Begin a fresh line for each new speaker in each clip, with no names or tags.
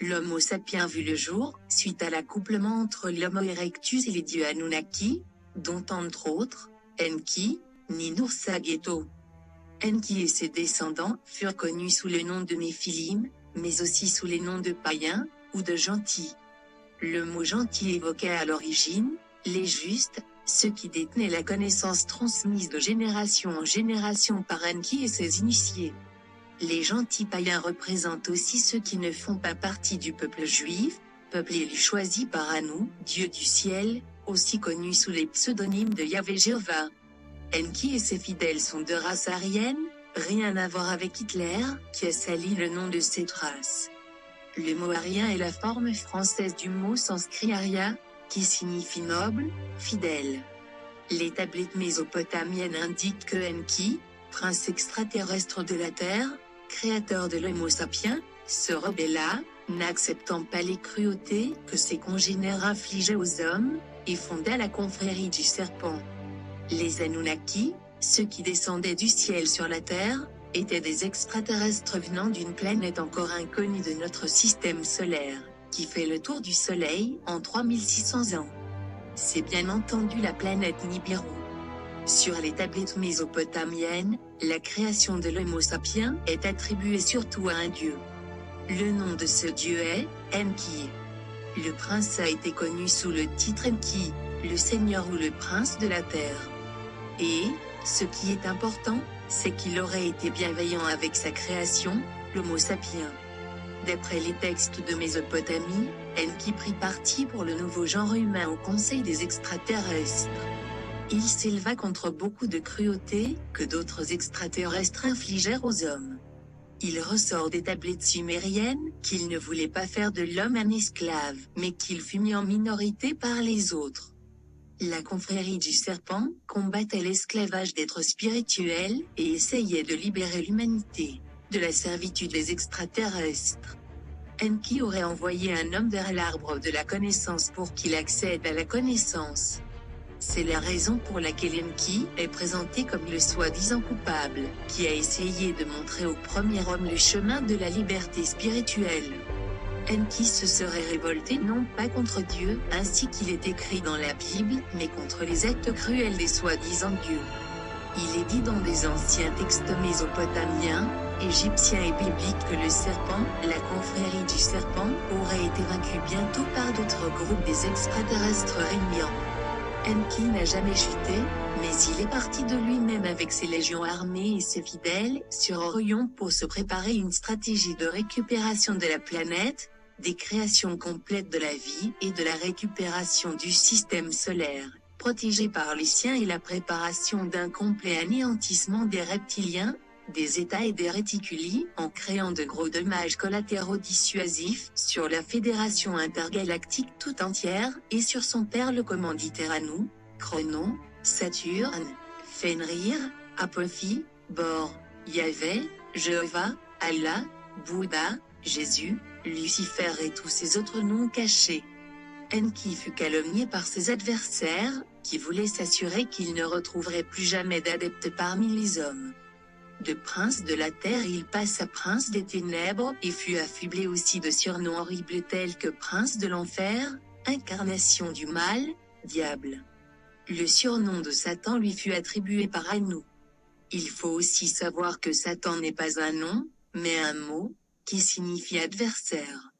L'Homo sapiens vu le jour, suite à l'accouplement entre l'Homo erectus et les dieux Anunnaki, dont entre autres, Enki, Ninurta-Ghetto. Enki et ses descendants furent connus sous le nom de Néphilim, mais aussi sous les noms de païens, ou de gentils. Le mot gentil évoquait à l'origine, les justes, ceux qui détenaient la connaissance transmise de génération en génération par Enki et ses initiés. Les gentils païens représentent aussi ceux qui ne font pas partie du peuple juif, peuple élu choisi par Anu, Dieu du ciel, aussi connu sous les pseudonymes de Yahvé Jéhovah. Enki et ses fidèles sont de race aryenne, rien à voir avec Hitler, qui a sali le nom de cette race. Le mot arien est la forme française du mot sanskrit arya, qui signifie noble, fidèle. Les tablettes mésopotamiennes indiquent que Enki, prince extraterrestre de la Terre, créateur de l'Homo sapiens, se rebella, n'acceptant pas les cruautés que ses congénères infligeaient aux hommes, et fonda la confrérie du serpent. Les Anunnaki, ceux qui descendaient du ciel sur la Terre, étaient des extraterrestres venant d'une planète encore inconnue de notre système solaire, qui fait le tour du Soleil en 3600 ans. C'est bien entendu la planète Nibiru. Sur les tablettes mésopotamiennes, la création de l'Homo sapiens est attribuée surtout à un dieu. Le nom de ce dieu est Enki. Le prince a été connu sous le titre Enki, le seigneur ou le prince de la terre. Et, ce qui est important, c'est qu'il aurait été bienveillant avec sa création, l'Homo sapiens. D'après les textes de Mésopotamie, Enki prit parti pour le nouveau genre humain au Conseil des extraterrestres. Il s'éleva contre beaucoup de cruauté que d'autres extraterrestres infligèrent aux hommes. Il ressort des tablettes sumériennes qu'il ne voulait pas faire de l'homme un esclave, mais qu'il fut mis en minorité par les autres. La confrérie du serpent combattait l'esclavage d'êtres spirituels et essayait de libérer l'humanité de la servitude des extraterrestres. Enki aurait envoyé un homme vers l'arbre de la connaissance pour qu'il accède à la connaissance. C'est la raison pour laquelle Enki est présenté comme le soi-disant coupable, qui a essayé de montrer au premier homme le chemin de la liberté spirituelle. Enki se serait révolté non pas contre Dieu, ainsi qu'il est écrit dans la Bible, mais contre les actes cruels des soi-disant dieux. Il est dit dans des anciens textes mésopotamiens, égyptiens et bibliques que le serpent, la confrérie du serpent, aurait été vaincu bientôt par d'autres groupes des extraterrestres régnants. Enki n'a jamais chuté, mais il est parti de lui-même avec ses légions armées et ses fidèles sur Orion pour se préparer une stratégie de récupération de la planète, des créations complètes de la vie et de la récupération du système solaire, protégé par les siens et la préparation d'un complet anéantissement des reptiliens, des États et des réticulis, en créant de gros dommages collatéraux dissuasifs sur la Fédération intergalactique tout entière, et sur son père le commanditaire Anu, Chronon, Saturne, Fenrir, Apophi, Bor, Yahvé, Jéhovah, Allah, Bouddha, Jésus, Lucifer et tous ces autres noms cachés. Enki fut calomnié par ses adversaires, qui voulaient s'assurer qu'il ne retrouverait plus jamais d'adeptes parmi les hommes. De prince de la terre il passa prince des ténèbres et fut affublé aussi de surnoms horribles tels que prince de l'enfer, incarnation du mal, diable. Le surnom de Satan lui fut attribué par Anu. Il faut aussi savoir que Satan n'est pas un nom, mais un mot, qui signifie adversaire.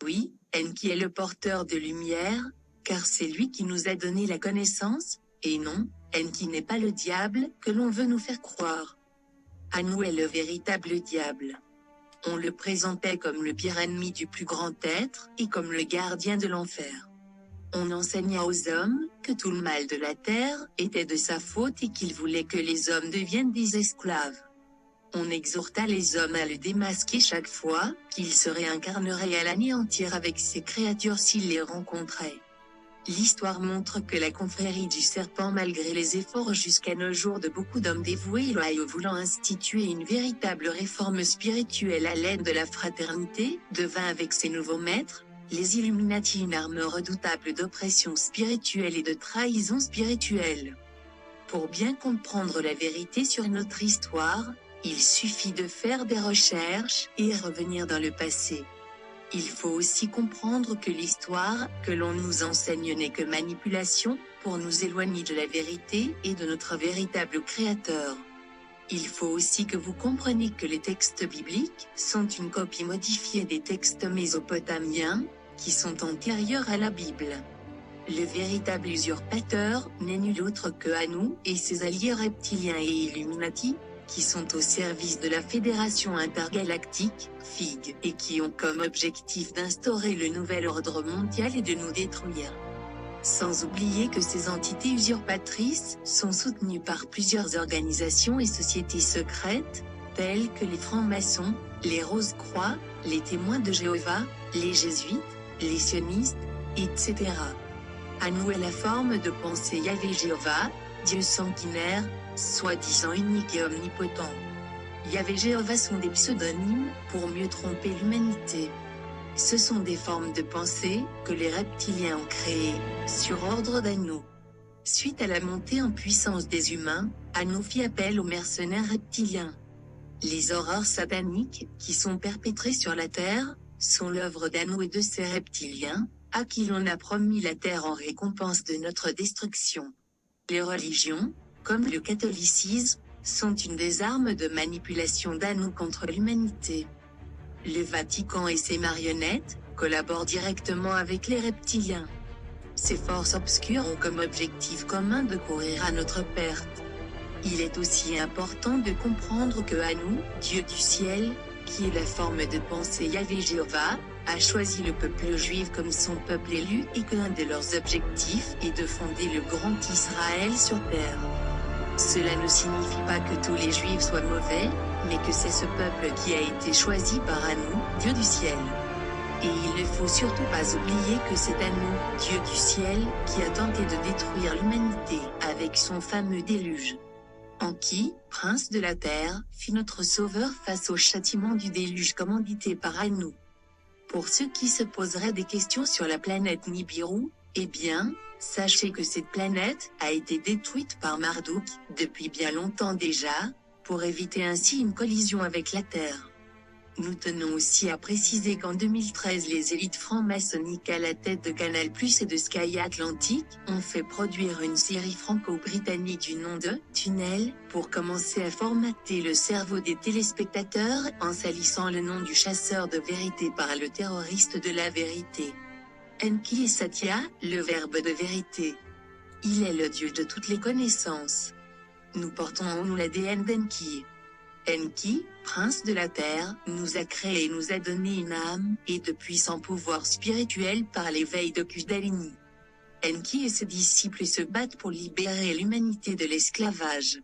Oui, Enki est le porteur de lumière, car c'est lui qui nous a donné la connaissance, et non, Enki n'est pas le diable que l'on veut nous faire croire. Anu est le véritable diable. On le présentait comme le pire ennemi du plus grand être, et comme le gardien de l'enfer. On enseigna aux hommes que tout le mal de la terre était de sa faute et qu'il voulait que les hommes deviennent des esclaves. On exhorta les hommes à le démasquer chaque fois qu'il se réincarnerait et à l'anéantir avec ses créatures s'il les rencontrait. L'histoire montre que la confrérie du serpent, malgré les efforts jusqu'à nos jours de beaucoup d'hommes dévoués et loyaux voulant instituer une véritable réforme spirituelle à l'aide de la fraternité, devint avec ses nouveaux maîtres, les Illuminati, une arme redoutable d'oppression spirituelle et de trahison spirituelle. Pour bien comprendre la vérité sur notre histoire, il suffit de faire des recherches et revenir dans le passé. Il faut aussi comprendre que l'histoire que l'on nous enseigne n'est que manipulation, pour nous éloigner de la vérité et de notre véritable Créateur. Il faut aussi que vous compreniez que les textes bibliques sont une copie modifiée des textes mésopotamiens, qui sont antérieurs à la Bible. Le véritable usurpateur n'est nul autre que Anu et ses alliés reptiliens et Illuminati, qui sont au service de la Fédération intergalactique, FIG, et qui ont comme objectif d'instaurer le nouvel ordre mondial et de nous détruire. Sans oublier que ces entités usurpatrices sont soutenues par plusieurs organisations et sociétés secrètes, telles que les francs-maçons, les Rose-Croix, les témoins de Jéhovah, les jésuites, les sionistes, etc. Anu est la forme de pensée Yahvé Jéhovah, Dieu sanguinaire, soi-disant unique et omnipotent. Yahvé Jéhovah sont des pseudonymes, pour mieux tromper l'humanité. Ce sont des formes de pensée, que les reptiliens ont créées, sur ordre d'Anu. Suite à la montée en puissance des humains, Anu fit appel aux mercenaires reptiliens. Les horreurs sataniques, qui sont perpétrées sur la Terre, sont l'œuvre d'Anu et de ses reptiliens, à qui l'on a promis la Terre en récompense de notre destruction. Les religions, comme le catholicisme, sont une des armes de manipulation d'Anu contre l'humanité. Le Vatican et ses marionnettes collaborent directement avec les reptiliens. Ces forces obscures ont comme objectif commun de courir à notre perte. Il est aussi important de comprendre que Anu, Dieu du ciel, qui est la forme de pensée Yahvé Jéhovah, a choisi le peuple juif comme son peuple élu et que l'un de leurs objectifs est de fonder le grand Israël sur terre. Cela ne signifie pas que tous les juifs soient mauvais, mais que c'est ce peuple qui a été choisi par Anu, Dieu du ciel. Et il ne faut surtout pas oublier que c'est Anu, Dieu du ciel, qui a tenté de détruire l'humanité avec son fameux déluge. Enki, prince de la terre, fut notre sauveur face au châtiment du déluge commandité par Anu. Pour ceux qui se poseraient des questions sur la planète Nibiru, eh bien, sachez que cette planète a été détruite par Marduk, depuis bien longtemps déjà, pour éviter ainsi une collision avec la Terre. Nous tenons aussi à préciser qu'en 2013 les élites franc-maçonniques à la tête de Canal+ et de Sky Atlantic ont fait produire une série franco-britannique du nom de « Tunnel » pour commencer à formater le cerveau des téléspectateurs en salissant le nom du chasseur de vérité par le terroriste de la vérité. Enki est Satya, le verbe de vérité. Il est le Dieu de toutes les connaissances. Nous portons en nous l'ADN d'Enki. Enki, prince de la terre, nous a créés et nous a donné une âme, et de puissants pouvoirs spirituels par l'éveil de Kundalini. Enki et ses disciples se battent pour libérer l'humanité de l'esclavage.